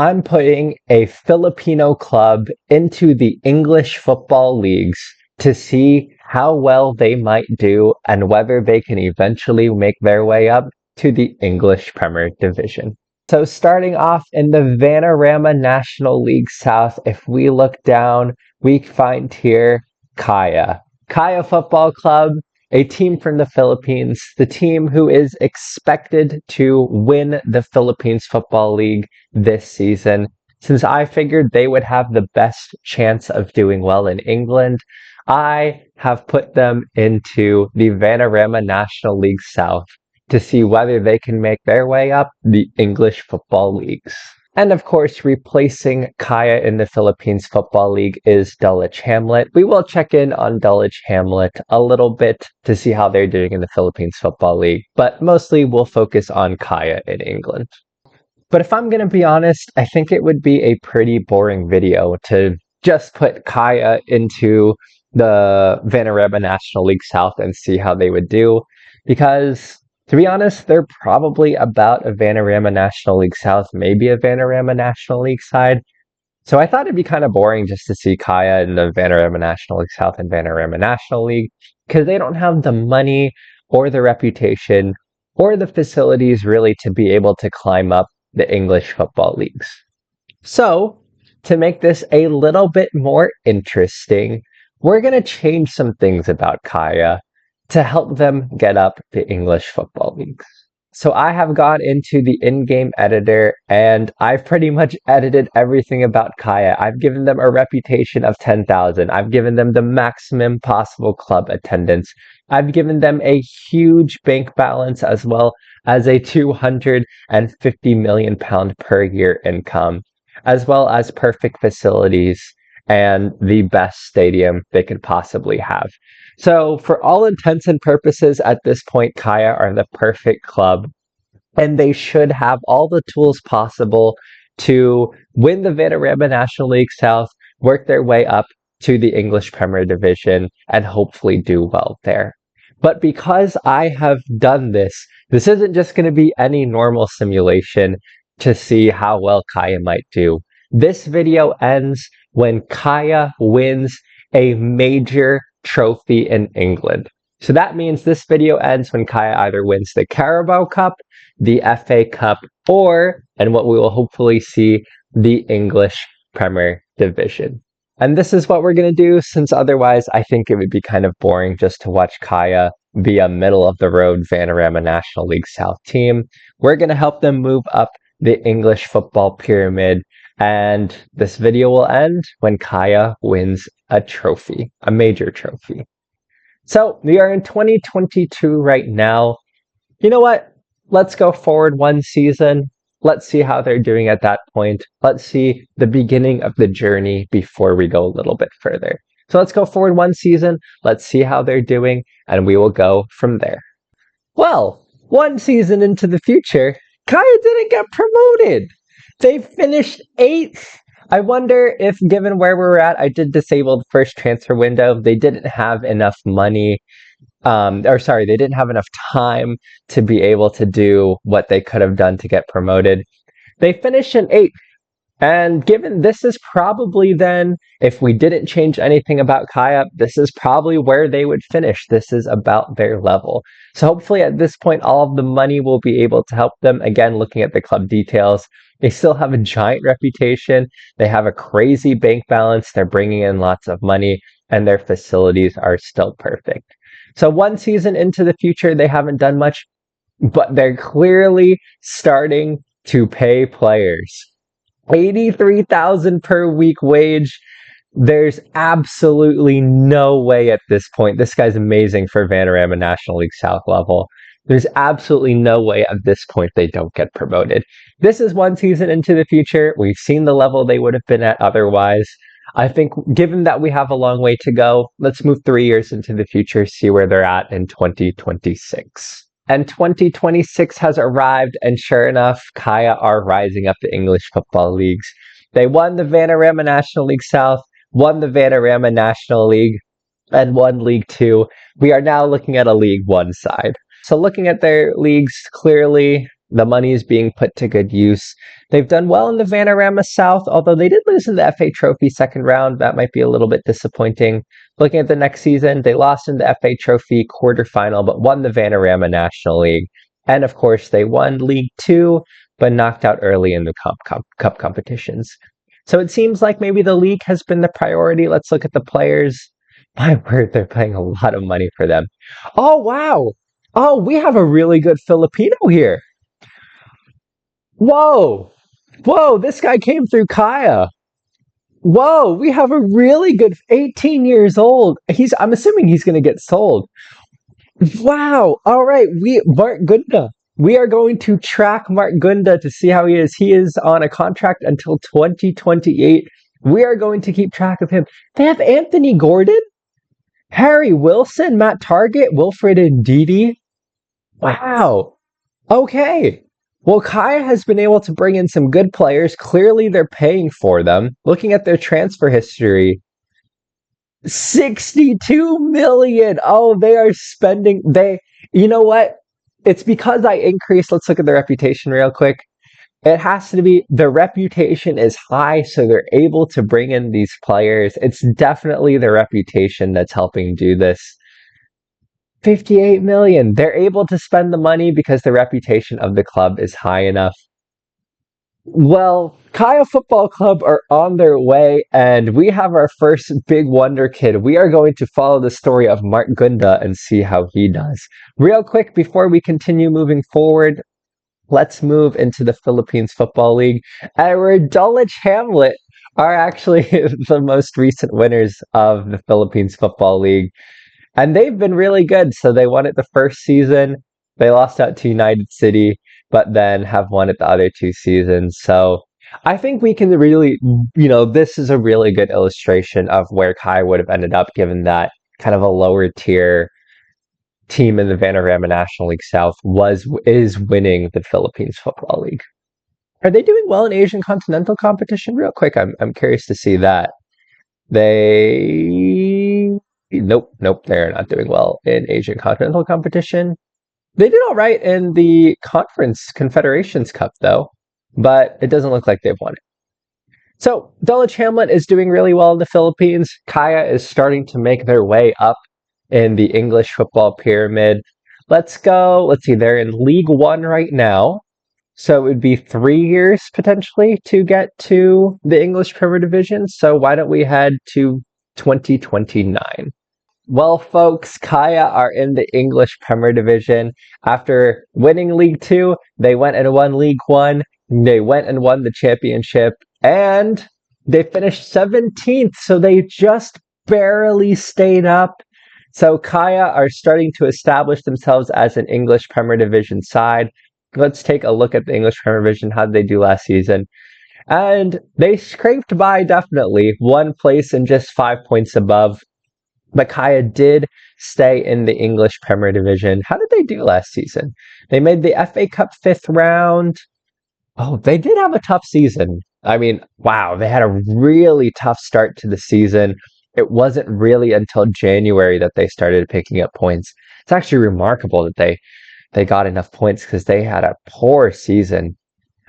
I'm putting a Filipino club into the English football leagues to see how well they might do and whether they can eventually make their way up to the English Premier Division. So starting off in the Vanarama National League South, if we look down, we find here Kaya. Kaya Football Club, a team from the Philippines, the team who is expected to win the Philippines Football League this season. Since I figured they would have the best chance of doing well in England, I have put them into the Vanarama National League South to see whether they can make their way up the English football leagues. And of course, replacing Kaya in the Philippines Football League is Dulwich Hamlet. We will check in on Dulwich Hamlet a little bit to see how they're doing in the Philippines Football League, but mostly we'll focus on Kaya in England. But if I'm going to be honest, I think it would be a pretty boring video to just put Kaya into the Vanarama National League South and see how they would do, because to be honest, they're probably about a Vanarama National League South, maybe a Vanarama National League side. So I thought it'd be kind of boring just to see Kaya in the Vanarama National League South and Vanarama National League, because they don't have the money or the reputation or the facilities really to be able to climb up the English football leagues. So to make this a little bit more interesting, we're going to change some things about Kaya to help them get up the English football leagues. So I have gone into the in-game editor and I've pretty much edited everything about Kaya. I've given them a reputation of 10,000. I've given them the maximum possible club attendance. I've given them a huge bank balance as well as a £250 million per year income, as well as perfect facilities and the best stadium they could possibly have. So for all intents and purposes, at this point, Kaya are the perfect club, and they should have all the tools possible to win the Vanarama National League South, work their way up to the English Premier Division, and hopefully do well there. But because I have done this, this isn't just going to be any normal simulation to see how well Kaya might do. This video ends when Kaya wins a major trophy in England. So that means this video ends when Kaya either wins the Carabao Cup, the FA Cup, or, and what we will hopefully see, the English Premier Division. And this is what we're going to do, since otherwise I think it would be kind of boring just to watch Kaya be a middle-of-the-road Vanarama National League South team. We're going to help them move up the English football pyramid, and this video will end when Kaya wins a trophy, a major trophy. So we are in 2022 right now. You know what? Let's go forward one season. Let's see how they're doing at that point. Let's see the beginning of the journey before we go a little bit further. So let's go forward one season. Let's see how they're doing, and we will go from there. Well, one season into the future, Kaya didn't get promoted. They finished 8th. I wonder if, given where we're at, I did disable the first transfer window. They didn't have enough money, they didn't have enough time to be able to do what they could have done to get promoted. They finished in 8th. And given this is probably then, if we didn't change anything about Kaya, this is probably where they would finish. This is about their level. So hopefully at this point, all of the money will be able to help them. Again, looking at the club details, they still have a giant reputation. They have a crazy bank balance. They're bringing in lots of money, and their facilities are still perfect. So one season into the future, they haven't done much, but they're clearly starting to pay players. 83,000 per week wage. There's absolutely no way at this point. This guy's amazing for Vanarama National League South level. There's absolutely no way at this point they don't get promoted. This is one season into the future. We've seen the level they would have been at otherwise. I think given that we have a long way to go, let's move 3 years into the future, see where they're at in 2026. And 2026 has arrived, and sure enough, Kaya are rising up the English football leagues. They won the Vanarama National League South, won the Vanarama National League, and won League Two. We are now looking at a League One side. So looking at their leagues, clearly The money is being put to good use. They've done well in the Vanarama South, although they did lose in the FA Trophy second round. That might be a little bit disappointing. Looking at the next season, they lost in the FA Trophy quarterfinal, but won the Vanarama National League. And of course, they won League Two, but knocked out early in the cup competitions. So it seems like maybe the league has been the priority. Let's look at the players. My word, they're paying a lot of money for them. Oh, wow. Oh, we have a really good Filipino here. Whoa. Whoa, this guy came through Kaya. Whoa, we have a really good 18 years old. I'm assuming he's going to get sold. Wow. All right, Mark Gunda. We are going to track Mark Gunda to see how he is. He is on a contract until 2028. We are going to keep track of him. They have Anthony Gordon, Harry Wilson, Matt Target, Wilfred Ndidi. Wow. Okay. Well, Kaya has been able to bring in some good players. Clearly, they're paying for them. Looking at their transfer history, 62 million. Oh, they are spending. You know what? It's because I increased. Let's look at the reputation real quick. It has to be the reputation is high, so they're able to bring in these players. It's definitely the reputation that's helping do this. 58 million. They're able to spend the money because the reputation of the club is high enough. Well, Kaya Football Club are on their way, and we have our first big wonder kid. We are going to follow the story of Mark Gunda and see how he does. Real quick, before we continue moving forward, let's move into the Philippines Football League. Our Dulwich Hamlet are actually the most recent winners of the Philippines Football League. And they've been really good. So they won it the first season. They lost out to United City, but then have won it the other two seasons. So I think we can really, this is a really good illustration of where Kai would have ended up given that kind of a lower tier team in the Vanarama National League South is winning the Philippines Football League. Are they doing well in Asian continental competition? Real quick, I'm curious to see that. Nope, they're not doing well in Asian continental competition. They did all right in the Confederations Cup, though, but it doesn't look like they've won it. So, Dulwich Hamlet is doing really well in the Philippines. Kaya is starting to make their way up in the English football pyramid. Let's see, they're in League One right now. So it would be 3 years potentially to get to the English Premier Division. So why don't we head to 2029? Well, folks, Kaya are in the English Premier Division. After winning League Two, they went and won League One. They went and won the championship, and they finished 17th. So they just barely stayed up. So Kaya are starting to establish themselves as an English Premier Division side. Let's take a look at the English Premier Division. How did they do last season? And they scraped by, definitely. One place and just 5 points above. But Kaya did stay in the English Premier Division. How did they do last season? They made the FA Cup 5th round. Oh, they did have a tough season. I mean, wow, they had a really tough start to the season. It wasn't really until January that they started picking up points. It's actually remarkable that they got enough points because they had a poor season.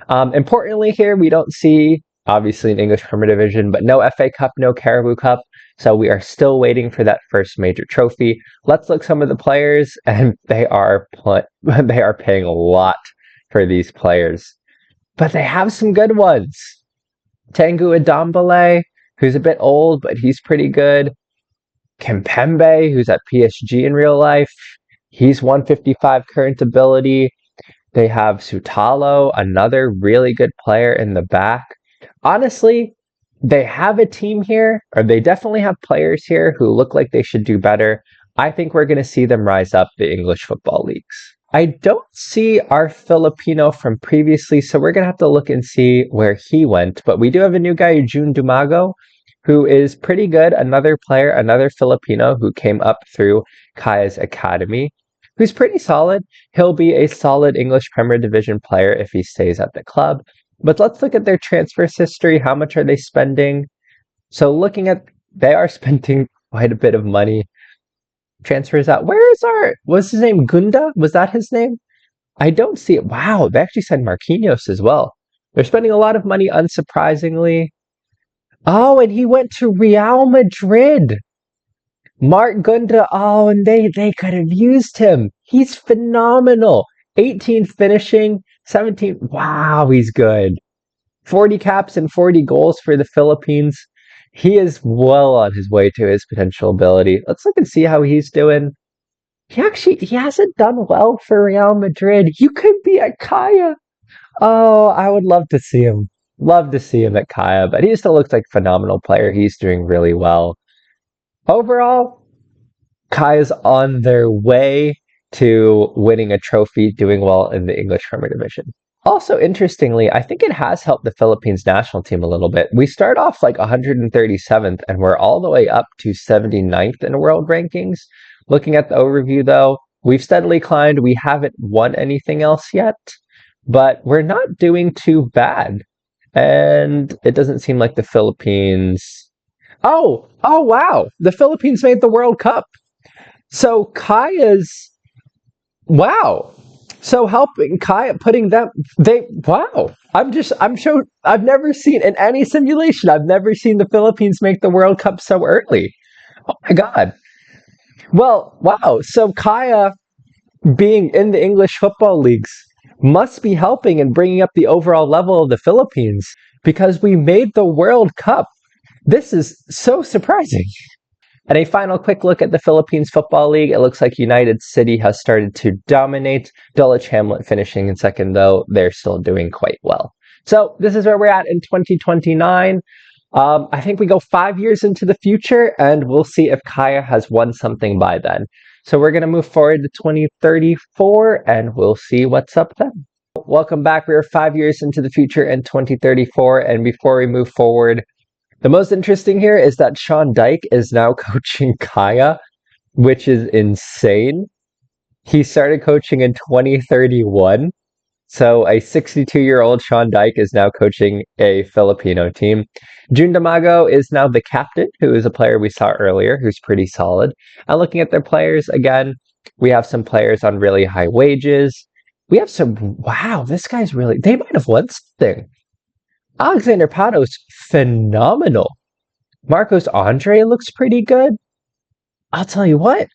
Importantly here, we don't see, obviously, an English Premier Division, but no FA Cup, no Caribou Cup. So we are still waiting for that first major trophy. Let's look some of the players, and they are paying a lot for these players. But they have some good ones. Tengu Adombele, who's a bit old, but he's pretty good. Kimpembe, who's at PSG in real life. He's 155 current ability. They have Sutalo, another really good player in the back. Honestly, they have a team here, or they definitely have players here who look like they should do better. I think we're going to see them rise up the English football leagues. I don't see our Filipino from previously, so we're going to have to look and see where he went. But we do have a new guy, June Dumago, who is pretty good. Another player, another Filipino who came up through Kaya's academy, who's pretty solid. He'll be a solid English Premier Division player if he stays at the club. But let's look at their transfers history. How much are they spending? So they are spending quite a bit of money. Transfers out. What's his name? Gunda? Was that his name? I don't see it. Wow, they actually signed Marquinhos as well. They're spending a lot of money, unsurprisingly. Oh, and he went to Real Madrid. Mark Gunda, oh, and they could have used him. He's phenomenal. 18 finishing, 17. Wow, he's good. 40 caps and 40 goals for the Philippines. He is well on his way to his potential ability. Let's look and see how he's doing. He hasn't done well for Real Madrid. You could be at Kaya. Oh, I would love to see him. Love to see him at Kaya, but he still looks like a phenomenal player. He's doing really well. Overall, Kaya's on their way to winning a trophy, doing well in the English Premier Division. Also, interestingly, I think it has helped the Philippines national team a little bit. We start off like 137th, and we're all the way up to 79th in world rankings. Looking at the overview, though, we've steadily climbed. We haven't won anything else yet, but we're not doing too bad. And it doesn't seem like the Philippines. Oh, wow. The Philippines made the World Cup. So Kaya's. Wow. So helping Kaya, putting them, wow. I'm sure, I've never seen in any simulation, I've never seen the Philippines make the World Cup so early. Oh my God. Well, wow. So Kaya being in the English football leagues must be helping and bringing up the overall level of the Philippines because we made the World Cup. This is so surprising. And a final quick look at the Philippines Football League. It looks like United City has started to dominate. Dulwich Hamlet finishing in second, though. They're still doing quite well. So this is where we're at in 2029. I think we go 5 years into the future, and we'll see if Kaya has won something by then. So we're going to move forward to 2034, and we'll see what's up then. Welcome back. We're 5 years into the future in 2034, and before we move forward, the most interesting here is that Sean Dyche is now coaching Kaya, which is insane. He started coaching in 2031. So a 62-year-old Sean Dyche is now coaching a Filipino team. June Damago is now the captain, who is a player we saw earlier, who's pretty solid. And looking at their players, again, we have some players on really high wages. We have wow, this guy's really, they might have won something. Alexander Pato's phenomenal. Marcos Andre looks pretty good. I'll tell you what,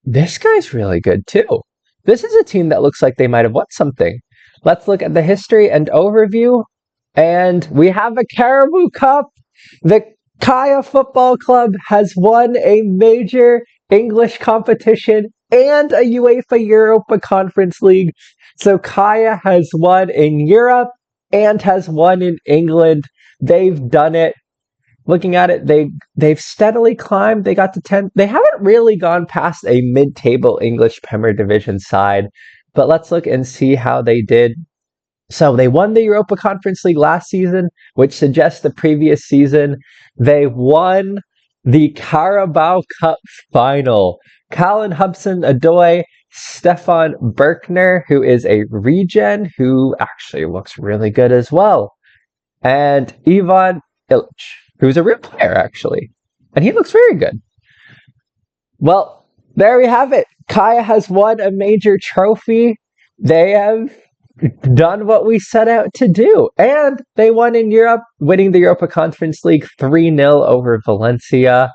this guy's really good too. This is a team that looks like they might have won something. Let's look at the history and overview. And we have a Caribou Cup. The Kaya Football Club has won a major English competition and a UEFA Europa Conference League. So Kaya has won in Europe and has won in England. They've done it. Looking at it, they've steadily climbed. They got to 10th. They haven't really gone past a mid-table English Premier Division side, but let's look and see how they did. So they won the Europa Conference League last season, which suggests the previous season they won the Carabao Cup final. Callan Hudson-Odoi, Stefan Berkner, who is a regen, who actually looks really good as well, and Ivan Illich, who's a real player, actually. And he looks very good. Well, there we have it. Kaya has won a major trophy. They have done what we set out to do. And they won in Europe, winning the Europa Conference League 3-0 over Valencia.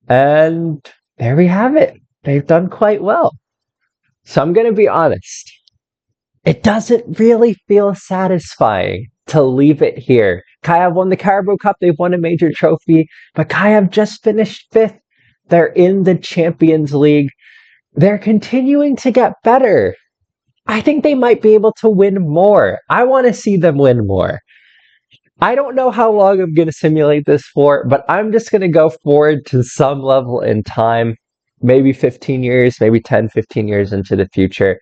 And there we have it. They've done quite well. So I'm going to be honest. It doesn't really feel satisfying to leave it here. Kaya won the Caribou Cup. They've won a major trophy. But Kaya have just finished 5th. They're in the Champions League. They're continuing to get better. I think they might be able to win more. I want to see them win more. I don't know how long I'm going to simulate this for, but I'm just going to go forward to some level in time, maybe 15 years, maybe 10, 15 years into the future.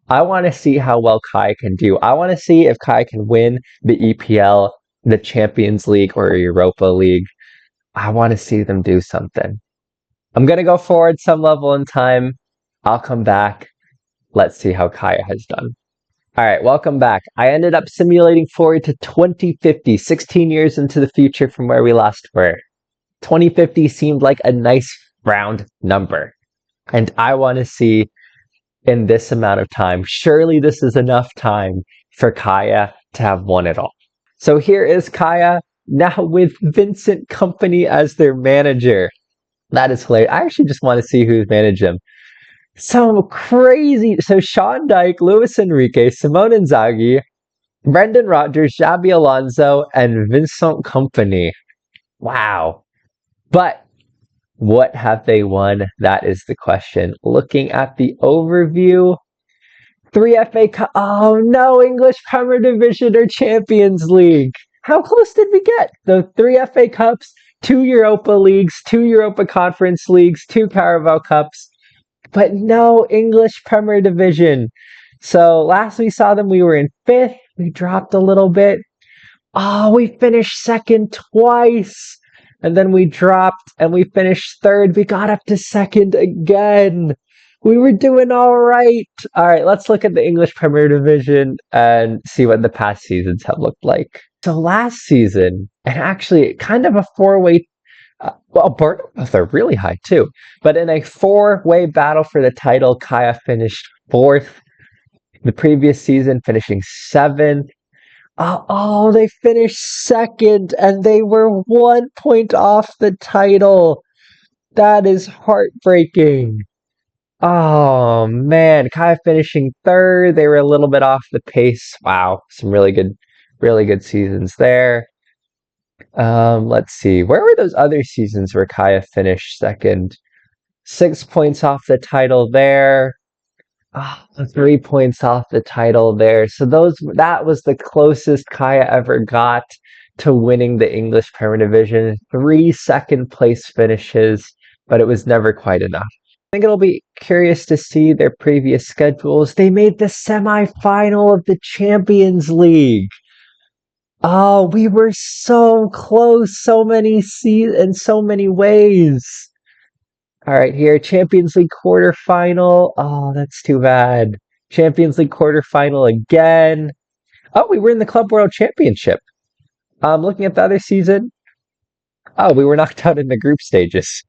I want to see how well Kai can do. I want to see if Kai can win the EPL, the Champions League, or Europa League. I want to see them do something. I'm going to go forward some level in time. I'll come back. Let's see how Kaya has done. All right, welcome back. I ended up simulating forward to 2050, 16 years into the future from where we last were. 2050 seemed like a nice round number. And I want to see in this amount of time. Surely this is enough time for Kaya to have won it all. So here is Kaya now with Vincent Kompany as their manager. That is hilarious. I actually just want to see who's managed him. So crazy. So Sean Dyche, Luis Enrique, Simone Inzaghi, Brendan Rodgers, Xabi Alonso, and Vincent Kompany. Wow. But what have they won? That is the question. Looking at the overview, 3 FA Cup. Oh no, English Premier Division or Champions League. How close did we get? The 3 FA Cups, 2 Europa Leagues, 2 Europa Conference Leagues, 2 Carabao Cups, but no English Premier Division. So last we saw them, we were in 5th. We dropped a little bit. Oh, we finished 2nd twice. And then we dropped and we finished 3rd. We got up to 2nd again. We were doing all right. All right, let's look at the English Premier Division and see what the past seasons have looked like. So last season, and actually kind of a four-way, both are really high too, but in a four-way battle for the title, Kaya finished 4th. The previous season, finishing 7th. Oh, they finished 2nd, and they were 1 point off the title. That is heartbreaking. Oh man, Kaya finishing 3rd. They were a little bit off the pace. Wow, some really good seasons there. Let's see. Where were those other seasons where Kaya finished 2nd? 6 points off the title there. 3 points off the title there. So that was the closest Kaya ever got to winning the English Premier Division. 3 second place finishes, but it was never quite enough. I think it'll be curious to see their previous schedules. They made the semi-final of the Champions League. Oh, we were so close, in so many ways. All right, here, Champions League quarterfinal. Oh, that's too bad. Champions League quarterfinal again. Oh, we were in the Club World Championship. Looking at the other season. Oh, we were knocked out in the group stages.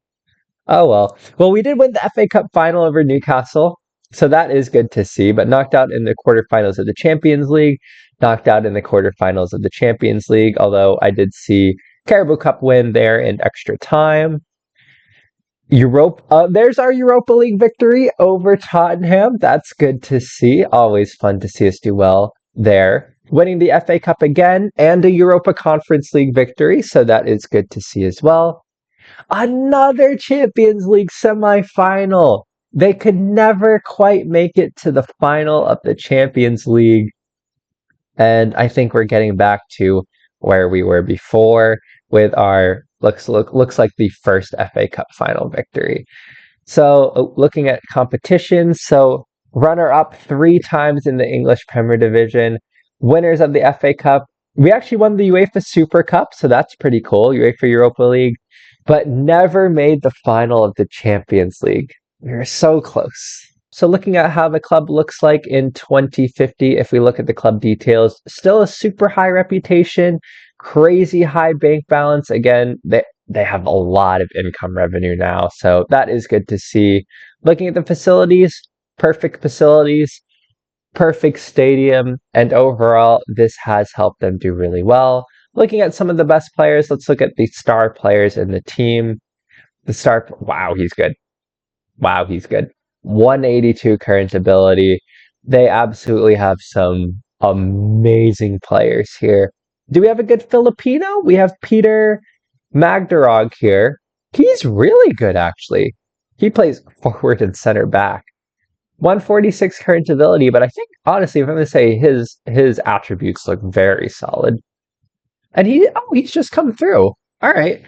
Oh, well. Well, we did win the FA Cup final over Newcastle, so that is good to see, but knocked out in the quarterfinals of the Champions League, knocked out in the quarterfinals of the Champions League, although I did see Carabao Cup win there in extra time. There's our Europa League victory over Tottenham. That's good to see. Always fun to see us do well there. Winning the FA Cup again and a Europa Conference League victory, so that is good to see as well. Another Champions League semi-final. They could never quite make it to the final of the Champions League. And I think we're getting back to where we were before with our looks like the first FA Cup final victory. So looking at competitions, so runner-up 3 times in the English Premier Division, winners of the FA Cup. We actually won the UEFA Super Cup, so that's pretty cool, UEFA Europa League, but never made the final of the Champions League. We were so close. So looking at how the club looks like in 2050, if we look at the club details, still a super high reputation, crazy high bank balance. Again, they have a lot of income revenue now, so that is good to see. Looking at the facilities, perfect stadium, and overall, this has helped them do really well. Looking at some of the best players, let's look at the star players in the team. Wow, he's good. 182 current ability. They absolutely have some amazing players here. Do we have a good Filipino? We have Peter Magdarog here. He's really good, actually. He plays forward and center back. 146 current ability, but I think, honestly, if I'm going to say his attributes look very solid. And he's just come through. All right.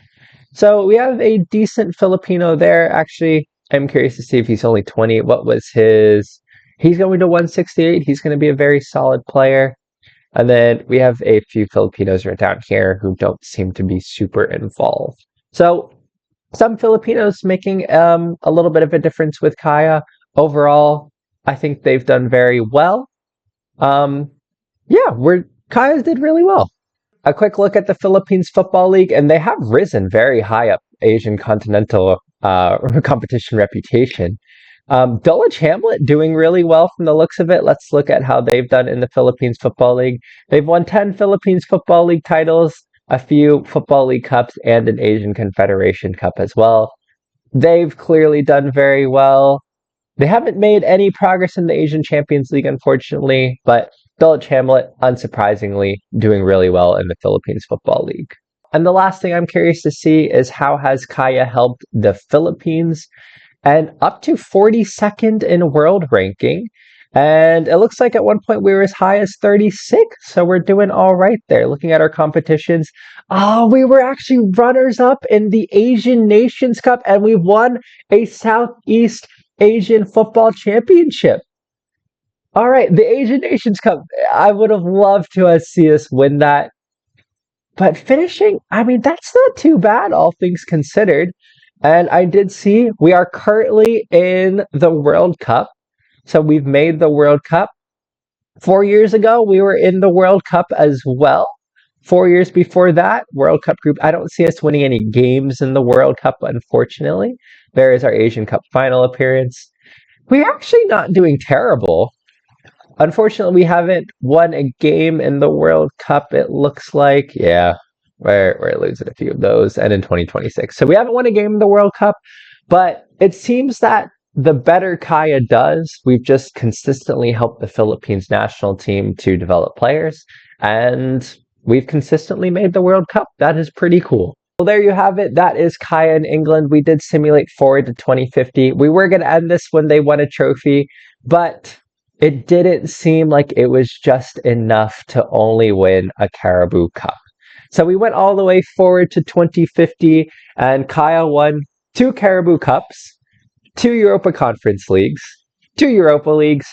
So we have a decent Filipino there. Actually, I'm curious to see if he's only 20. What was his? He's going to 168. He's going to be a very solid player. And then we have a few Filipinos right down here who don't seem to be super involved. So some Filipinos making a little bit of a difference with Kaya. Overall, I think they've done very well. Kaya's did really well. A quick look at the Philippines Football League, and they have risen very high up Asian continental competition reputation. Dulwich Hamlet doing really well from the looks of it. Let's look at how they've done in the Philippines Football League. They've won 10 Philippines Football League titles, a few Football League Cups, and an Asian Confederation Cup as well. They've clearly done very well. They haven't made any progress in the Asian Champions League, unfortunately, but Dulwich Hamlet, unsurprisingly, doing really well in the Philippines Football League. And the last thing I'm curious to see is how has Kaya helped the Philippines, and up to 42nd in world ranking. And it looks like at one point we were as high as 36, so we're doing all right there. Looking at our competitions, we were actually runners up in the Asian Nations Cup, and we won a Southeast Asian Football Championship. All right, the Asian Nations Cup, I would have loved to have seen us win that. But finishing, I mean, that's not too bad, all things considered. And I did see we are currently in the World Cup. So we've made the World Cup. 4 years ago, we were in the World Cup as well. 4 years before that, World Cup group. I don't see us winning any games in the World Cup, unfortunately. There is our Asian Cup final appearance. We're actually not doing terrible. Unfortunately, we haven't won a game in the World Cup, it looks like. Yeah, we're losing a few of those, and in 2026. So we haven't won a game in the World Cup, but it seems that the better Kaya does, we've just consistently helped the Philippines national team to develop players, and we've consistently made the World Cup. That is pretty cool. Well, there you have it. That is Kaya in England. We did simulate forward to 2050. We were going to end this when they won a trophy, but it didn't seem like it was just enough to only win a Caribou Cup. So we went all the way forward to 2050, and Kaya won 2 Caribou Cups, 2 Europa Conference Leagues, 2 Europa Leagues,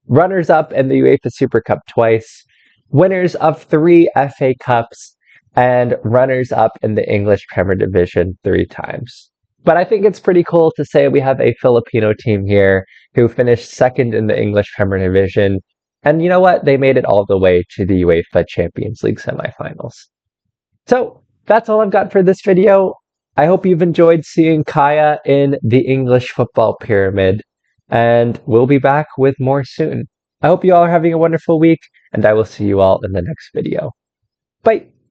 runners-up in the UEFA Super Cup twice, winners of 3 FA Cups, and runners-up in the English Premier Division 3 times. But I think it's pretty cool to say we have a Filipino team here who finished second in the English Premier Division. And you know what? They made it all the way to the UEFA Champions League semifinals. So that's all I've got for this video. I hope you've enjoyed seeing Kaya in the English football pyramid, and we'll be back with more soon. I hope you all are having a wonderful week, and I will see you all in the next video. Bye!